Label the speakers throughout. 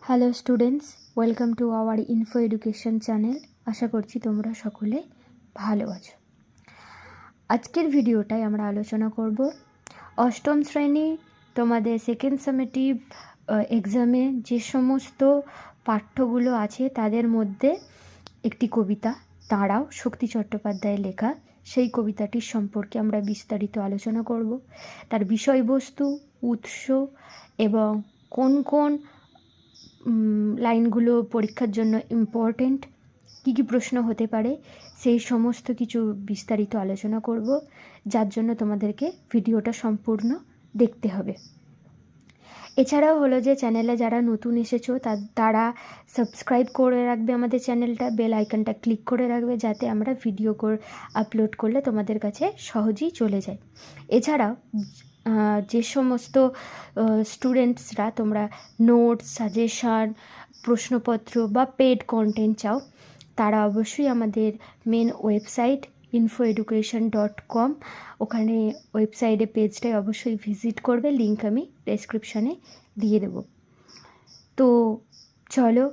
Speaker 1: Hello students, welcome to our info education channel. আশা করছি তোমরা সকলে ভালো আছো। আজকের ভিডিওটায় আমরা আলোচনা করব অষ্টম শ্রেণী তোমাদের সেকেন্ড সামেটিভ এক্সামে যে সমস্ত পাঠ্যগুলো আছে তাদের মধ্যে একটি কবিতা দাঁড়াও শক্তি চট্টোপাধ্যায়ের লেখা। সেই কবিতাটির সম্পর্কে আমরা বিস্তারিত আলোচনা করব, তার বিষয়বস্তু, উৎস এবং কোন কোন লাইনগুলো পরীক্ষার জন্য ইম্পর্টেন্ট, কী কী প্রশ্ন হতে পারে সেই সমস্ত কিছু বিস্তারিত আলোচনা করব, যার জন্য তোমাদেরকে ভিডিওটা সম্পূর্ণ দেখতে হবে। এছাড়াও হলো যে চ্যানেলে যারা নতুন এসেছো তারা সাবস্ক্রাইব করে রাখবে আমাদের চ্যানেলটা, বেল আইকনটা ক্লিক করে রাখবে যাতে আমরা ভিডিও আপলোড করলে তোমাদের কাছে সহজেই চলে যায়। এছাড়াও যে সমস্ত স্টুডেন্টসরা তোমরা নোটস, সাজেশান, প্রশ্নপত্র বা পেড কন্টেন্ট চাও, তারা অবশ্যই আমাদের মেন ওয়েবসাইট info-education.com, ওখানে ওয়েবসাইটে পেজটায় অবশ্যই ভিজিট করবে, লিঙ্ক আমি ডেসক্রিপশানে দিয়ে দেব। তো চলো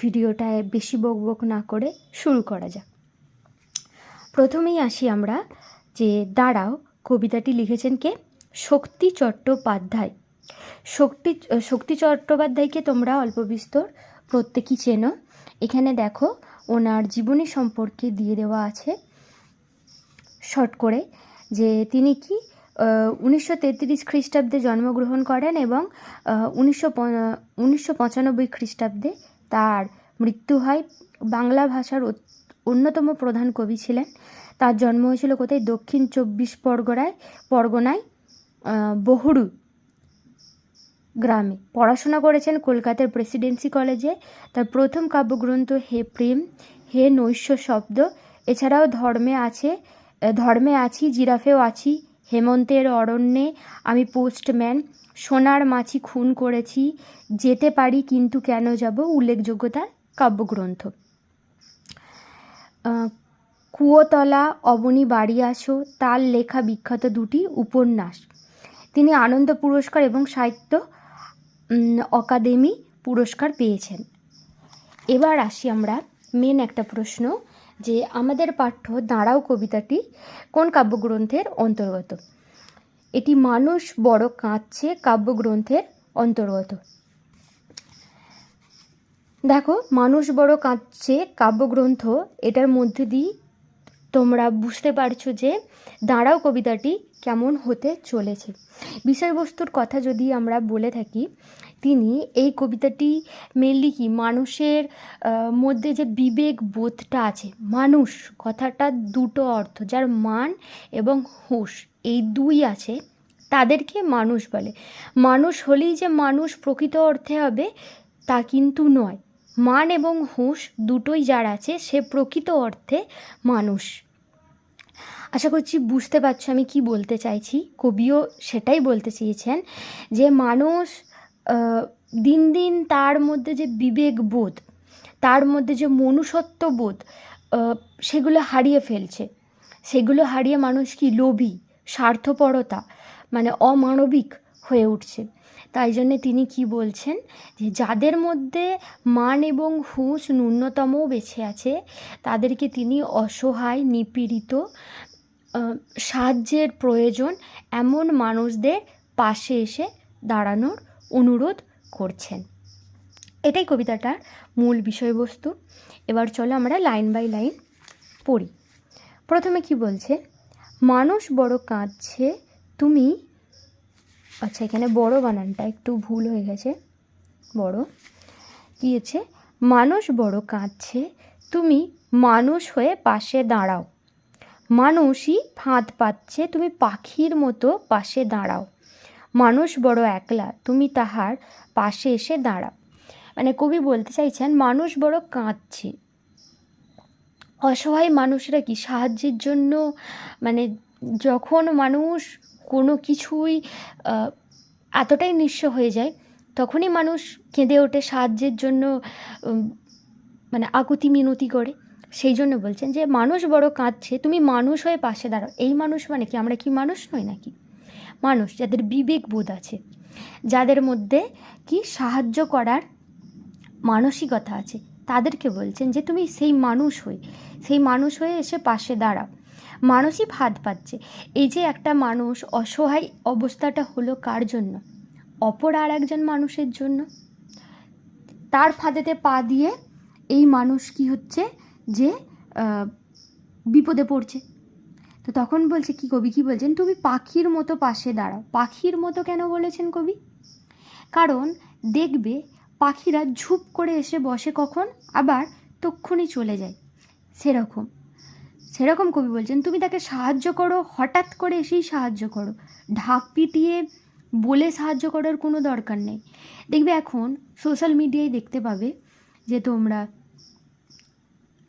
Speaker 1: ভিডিওটায় বেশি বকবক না করে শুরু করা যাক। প্রথমেই আসি আমরা যে দাঁড়াও কবিতাটি লিখেছেন কে? শক্তি চট্টোপাধ্যায়। শক্তি চট্টোপাধ্যায়কে তোমরা অল্প বিস্তর প্রত্যেকেই চেনো। এখানে দেখো ওনার জীবনী সম্পর্কে দিয়ে দেওয়া আছে শর্ট করে, যে তিনি কি 1933 খ্রিস্টাব্দে জন্মগ্রহণ করেন এবং 1995 খ্রিস্টাব্দে তার মৃত্যু হয়। বাংলা ভাষার অন্যতম প্রধান কবি ছিলেন। তার জন্ম হয়েছিল কোথায়? দক্ষিণ 24 পরগনায় বহুরু গ্রামে। পড়াশোনা করেছেন কলকাতার প্রেসিডেন্সি কলেজে। তার প্রথম কাব্যগ্রন্থ হে প্রেম, হে নৈশ শব্দ। এছাড়াও ধর্মে আছি, জিরাফেও আছি, হেমন্তের অরণ্যে, আমি পোস্টম্যান, সোনার মাছি খুন করেছি, যেতে পারি কিন্তু কেন যাব উল্লেখযোগ্য তার কাব্যগ্রন্থ। কুয়োতলা, অবনী বাড়ি আসো তার লেখা বিখ্যাত দুটি উপন্যাস। তিনি আনন্দ পুরস্কার এবং সাহিত্য অকাদেমি পুরস্কার পেয়েছেন। এবার আসি আমরা মেন একটা প্রশ্ন, যে আমাদের পাঠ্য দাঁড়াও কবিতাটি কোন কাব্যগ্রন্থের অন্তর্গত? এটি মানুষ বড় কাঁদছে কাব্যগ্রন্থের অন্তর্গত। দেখো, মানুষ বড় কাঁদছে কাব্যগ্রন্থ, এটার মধ্যে দিয়ে তোমরা বুঝতে পারছো যে দাঁড়াও কবিতাটি কেমন হতে চলেছে। বিষয়বস্তুর কথা যদি আমরা বলে থাকি, তিনি এই কবিতাটি মেনলি কি মানুষের মধ্যে যে বিবেক বোধটা আছে, মানুষ কথাটা দুটো অর্থ, যার মান এবং হুঁশ এই দুই আছে তাদেরকে মানুষ বলে। মানুষ হলেই যে মানুষ প্রকৃত অর্থে হবে তা কিন্তু নয়। মান এবং হুঁশ দুটোই যার আছে সে প্রকৃত অর্থে মানুষ। আশা করছি বুঝতে পারছো আমি কি বলতে চাইছি। কবিও সেটাই বলতে চেয়েছেন যে মানুষ দিন দিন তার মধ্যে যে বিবেকবোধ, তার মধ্যে যে মনুষ্যত্ব বোধ, সেগুলো হারিয়ে ফেলছে। সেগুলো হারিয়ে মানুষ কি লোভী, স্বার্থপরতা মানে অমানবিক হয়ে উঠছে। তাই জন্যে তিনি কি বলছেন, যে যাদের মধ্যে মান এবং হুঁশ ন্যূনতম বেঁচে আছে তাদেরকে তিনি অসহায়, নিপীড়িত, সাহায্যের প্রয়োজন এমন মানুষদের পাশে এসে দাঁড়ানোর অনুরোধ করছেন। এটাই কবিতাটার মূল বিষয়বস্তু। এবার চলো আমরা লাইন বাই লাইন পড়ি। প্রথমে কি বলছে? মানুষ বড় কাঁদছে তুমি, আচ্ছা এখানে বড় বানানটা একটু ভুল হয়ে গেছে, বড় কি হচ্ছে? মানুষ বড় কাঁদছে তুমি মানুষ হয়ে পাশে দাঁড়াও, মানুষই ফাঁদ পাচ্ছে তুমি পাখির মতো পাশে দাঁড়াও, মানুষ বড় একলা তুমি তাহার পাশে এসে দাঁড়াও। মানে কবি বলতে চাইছেন মানুষ বড় কাঁদছে। অসহায় মানুষরা কি সাহায্যের জন্য, মানে যখন মানুষ কোনো কিছুই এতটাই নিঃস্ব হয়ে যায় তখনই মানুষ কেঁদে ওঠে সাহায্যের জন্য, মানে আকুতি মিনতি করে। সেই জন্য বলছেন যে মানুষ বড় কাঁদছে তুমি মানুষ হয়ে পাশে দাঁড়াও। এই মানুষ মানে কি আমরা কি মানুষ নই নাকি? মানুষ যাদের বিবেক বোধ আছে, যাদের মধ্যে কি সাহায্য করার মানসিকতা আছে তাদেরকে বলছেন যে তুমি সেই মানুষ হয়ে এসে পাশে দাঁড়াও। মানুষই ফাঁদ পাচ্ছে। এই যে একটা মানুষ অসহায় অবস্থাটা হলো কার জন্য? অপর আর একজন মানুষের জন্য। তার ফাঁদেতে পা দিয়ে এই মানুষ কি হচ্ছে যে বিপদে পড়ছে। তো তখন বলছে কি, কবি কি বলছেন, তুমি পাখির মতো পাশে দাঁড়াও। পাখির মতো কেন বলেছেন কবি? কারণ দেখবে পাখিরা ঝুপ করে এসে বসে কখন, আবার তক্ষুনি চলে যায়। সেরকম কবি বলছেন তুমি তাকে সাহায্য করো, হঠাৎ করে এসেই সাহায্য করো, ঢাক পিটিয়ে বলে সাহায্য করার কোনো দরকার নেই। দেখবে এখন সোশ্যাল মিডিয়ায় দেখতে পাবে যে তোমরা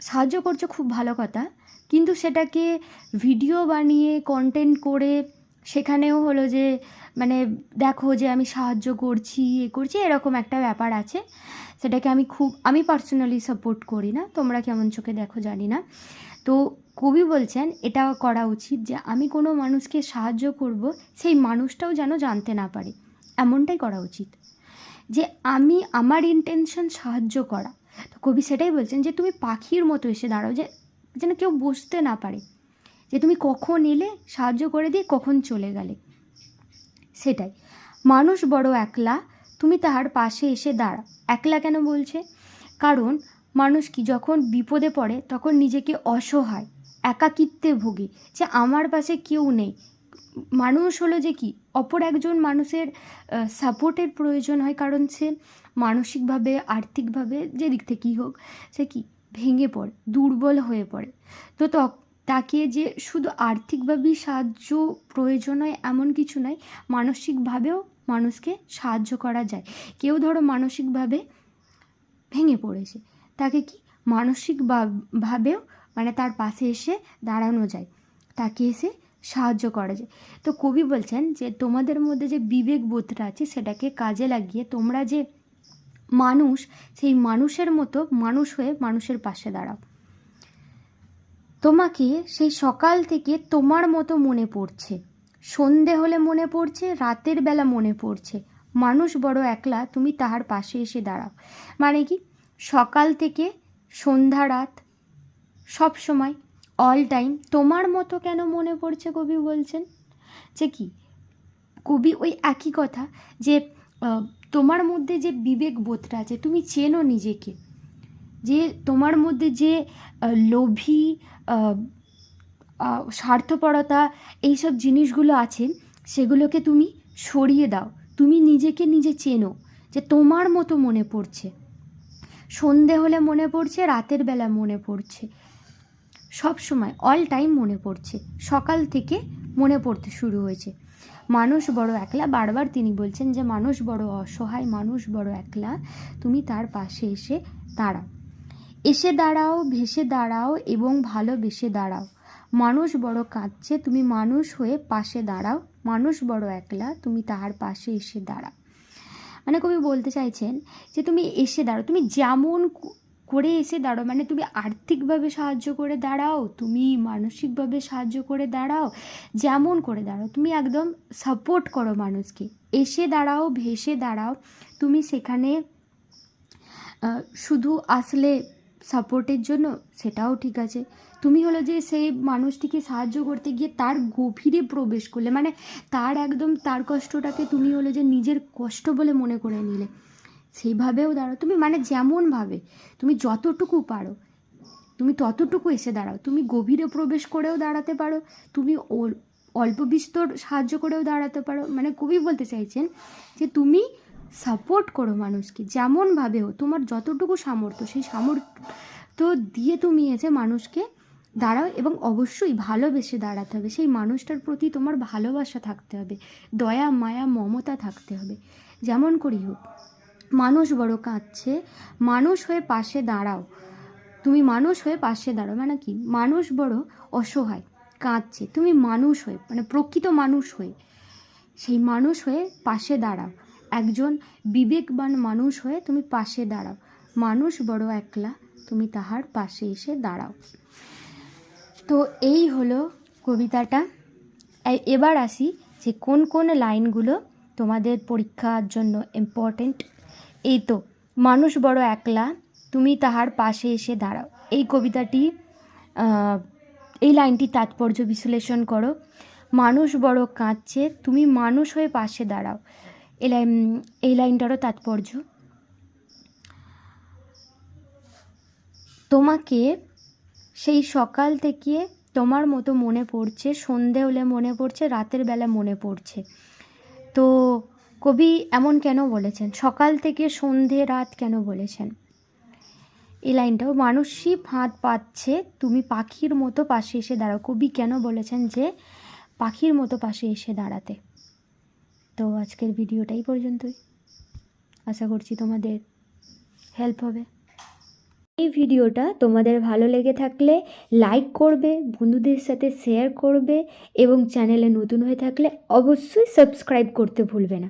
Speaker 1: সাহায্য করছো, খুব ভালো কথা, কিন্তু সেটাকে ভিডিও বানিয়ে কন্টেন্ট করে সেখানেও হলো যে মানে দেখো যে আমি সাহায্য করছি এরকম একটা ব্যাপার আছে। সেটাকে আমি পার্সোনালি সাপোর্ট করি না, তোমরা কেমন চোখে দেখো জানি না। তো কবি বলছেন এটা করা উচিত যে আমি কোনো মানুষকে সাহায্য করব, সেই মানুষটাও যেন জানতে না পারে, এমনটাই করা উচিত। যে আমার ইন্টেনশন সাহায্য করা। তো কবি সেটাই বলছেন যে তুমি পাখির মতো এসে দাঁড়াও, যে যেন কেউ বুঝতে না পারে যে তুমি কখন এলে, সাহায্য করে দিয়ে কখন চলে গেলে। সেটাই, মানুষ বড় একলা, তুমি তাহার পাশে এসে দাঁড়াও। একলা কেন বলছে? কারণ মানুষ কি যখন বিপদে পড়ে তখন নিজেকে অসহায়, একাকিত্বে ভোগে, যে আমার পাশে কেউ নেই। মানুষ হলো যে কি অপর একজন মানুষের সাপোর্টের প্রয়োজন হয়, কারণ সে মানসিকভাবে, আর্থিকভাবে, যে দিক থেকেই হোক সে কি ভেঙে পড়ে, দুর্বল হয়ে পড়ে। তো তাকে যে শুধু আর্থিকভাবেই সাহায্য প্রয়োজন হয় এমন কিছু নয়, মানসিকভাবেও মানুষকে সাহায্য করা যায়। কেউ ধরো মানসিকভাবে ভেঙে পড়েছে, তাকে কি মানসিকভাবেও মানে তার পাশে এসে দাঁড়ানো যায়, তাকে এসে সাহায্য করা যায়। তো কবি বলছেন যে তোমাদের মধ্যে যে বিবেক বোধটা আছে সেটাকে কাজে লাগিয়ে তোমরা যে মানুষ, সেই মানুষের মতো মানুষ হয়ে মানুষের পাশে দাঁড়াও। তোমাকে সেই সকাল থেকে তোমার মতো মনে পড়ছে, সন্ধে হলে মনে পড়ছে, রাতের বেলা মনে পড়ছে, মানুষ বড় একলা, তুমি তাহার পাশে এসে দাঁড়াও। মানে কি, সকাল থেকে সন্ধ্যা রাত সব সময় অল টাইম তোমার মতো কেন মনে পড়ছে? কবি বলছেন যে কি, কবি ওই একই কথা যে তোমার মধ্যে যে বিবেক বোধটা আছে, তুমি চেনো নিজেকে, যে তোমার মধ্যে যে লোভী, স্বার্থপরতা, এইসব জিনিসগুলো আছে সেগুলোকে তুমি সরিয়ে দাও। তুমি নিজেকে নিজে চেনো, যে তোমার মতো মনে পড়ছে, সন্ধে হলে মনে পড়ছে, রাতের বেলা মনে পড়ছে, সব সময় অল টাইম মনে পড়ছে, সকাল থেকে মনে পড়তে শুরু হয়েছে। মানুষ বড় একলা, বারবার তিনি বলছেন যে মানুষ বড় অসহায়, মানুষ বড় একলা, তুমি তার পাশে এসে দাঁড়াও। এসে দাঁড়াও, ভেসে দাঁড়াও এবং ভালোবেসে দাঁড়াও। মানুষ বড় কাঁদছে, তুমি মানুষ হয়ে পাশে দাঁড়াও। মানুষ বড় একলা, তুমি তাহার পাশে এসে দাঁড়াও। মানে কবি বলতে চাইছেন যে তুমি এসে দাঁড়াও, তুমি যেমন করে এসে দাঁড়াও, মানে তুমি আর্থিকভাবে সাহায্য করে দাঁড়াও, তুমি মানসিকভাবে সাহায্য করে দাঁড়াও, যেমন করে দাঁড়াও, তুমি একদম সাপোর্ট করো মানুষকে। এসে দাঁড়াও, ভেসে দাঁড়াও। তুমি সেখানে শুধু আসলে সাপোর্টের জন্য, সেটাও ঠিক আছে। তুমি হলো যে সেই মানুষটিকে সাহায্য করতে গিয়ে তার গভীরে প্রবেশ করলে, মানে তার কষ্টটাকে তুমি হলো যে নিজের কষ্ট বলে মনে করে নিলে, সেইভাবেও দাঁড়াও। তুমি মানে যেমনভাবে তুমি যতটুকু পারো তুমি ততটুকু এসে দাঁড়াও। তুমি গভীরে প্রবেশ করেও দাঁড়াতে পারো, তুমি অল্প বিস্তর সাহায্য করেও দাঁড়াতে পারো। মানে কবি বলতে চাইছেন যে তুমি সাপোর্ট করো মানুষকে, যেমনভাবেও তোমার যতটুকু সামর্থ্য, সেই সামর্থ্য দিয়ে তুমি এসে মানুষকে দাঁড়াও, এবং অবশ্যই ভালোবেসে দাঁড়াতে হবে। সেই মানুষটার প্রতি তোমার ভালোবাসা থাকতে হবে, দয়া মায়া মমতা থাকতে হবে। যেমন করি হোক, মানুষ বড় কাঁদছে, মানুষ হয়ে পাশে দাঁড়াও। তুমি মানুষ হয়ে পাশে দাঁড়াও মানে কি, মানুষ বড় অসহায়, কাঁদছে, তুমি মানুষ হয়ে, মানে প্রকৃত মানুষ হয়ে, সেই মানুষ হয়ে পাশে দাঁড়াও। একজন বিবেকবান মানুষ হয়ে তুমি পাশে দাঁড়াও। মানুষ বড় একলা, তুমি তাহার পাশে এসে দাঁড়াও। তো এই হলো কবিতাটা। এবার আসি যে কোন কোন লাইনগুলো তোমাদের পরীক্ষার জন্য ইম্পর্টেন্ট। এই তো, মানুষ বড় একলা, তুমি তাহার পাশে এসে দাঁড়াও। এই কবিতাটি, এই লাইনটি তাৎপর্য বিশ্লেষণ করো। মানুষ বড় কাঁদছে, তুমি মানুষ হয়ে পাশে দাঁড়াও। এই লাইনটারও তাৎপর্য। তোমাকে সেই সকাল থেকে তোমার মতো মনে পড়ছে, সন্ধে হলে মনে পড়ছে, রাতের বেলা মনে পড়ছে। তো কবি এমন কেন বলেছেন, সকাল থেকে সন্ধে রাত কেন বলেছেন? এই লাইনটাও, মানুষই ফাঁদ পাচ্ছে, তুমি পাখির মতো পাশে এসে দাঁড়াও। কবি কেন বলেছেন যে পাখির মতো পাশে এসে দাঁড়াতে? তো আজকের ভিডিওটাই পর্যন্তই। আশা করছি তোমাদের হেল্প হবে। এই ভিডিওটা তোমাদের ভালো লেগে থাকলে লাইক করবে, বন্ধুদের সাথে শেয়ার করবে এবং চ্যানেলে নতুন হয়ে থাকলে অবশ্যই সাবস্ক্রাইব করতে ভুলবে না।